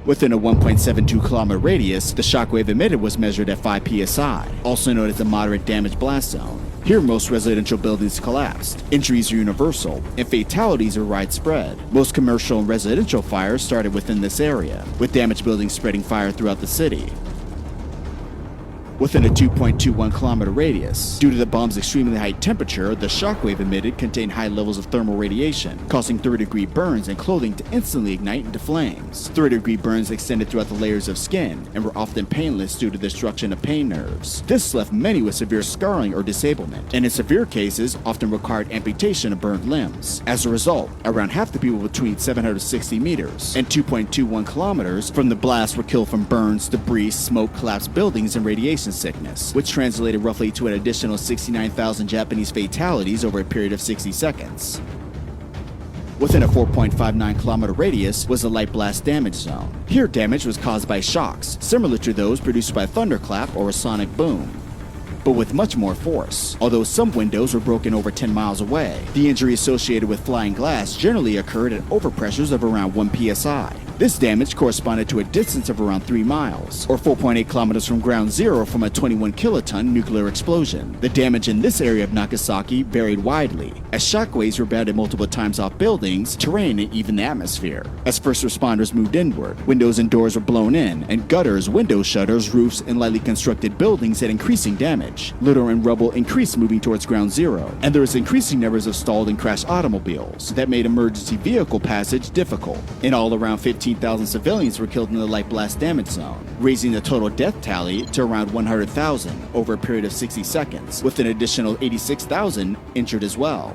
Within a 1.72 kilometer radius, the shockwave emitted was measured at 5 psi, also known as the moderate damage blast zone. Here, most residential buildings collapsed, injuries are universal, and fatalities are widespread. Most commercial and residential fires started within this area, with damaged buildings spreading fire throughout the city. Within a 2.21 kilometer radius, due to the bomb's extremely high temperature, the shockwave emitted contained high levels of thermal radiation, causing 30-degree burns and clothing to instantly ignite into flames. 30-degree burns extended throughout the layers of skin and were often painless due to the destruction of pain nerves. This left many with severe scarring or disablement, and in severe cases often required amputation of burned limbs. As a result, around half the people between 760 meters and 2.21 kilometers from the blast were killed from burns, debris, smoke, collapsed buildings, and radiation sickness, which translated roughly to an additional 69,000 Japanese fatalities over a period of 60 seconds. Within a 4.59 kilometer radius was the light blast damage zone. Here, damage was caused by shocks, similar to those produced by a thunderclap or a sonic boom, but with much more force. Although some windows were broken over 10 miles away, the injury associated with flying glass generally occurred at overpressures of around 1 psi. This damage corresponded to a distance of around 3 miles, or 4.8 kilometers from ground zero from a 21 kiloton nuclear explosion. The damage in this area of Nagasaki varied widely, as shockwaves rebounded multiple times off buildings, terrain, and even the atmosphere. As first responders moved inward, windows and doors were blown in, and gutters, window shutters, roofs, and lightly constructed buildings had increasing damage. Litter and rubble increased moving towards ground zero, and there was increasing numbers of stalled and crashed automobiles that made emergency vehicle passage difficult. In all, around 15,000 civilians were killed in the light blast damage zone, raising the total death tally to around 100,000 over a period of 60 seconds, with an additional 86,000 injured as well.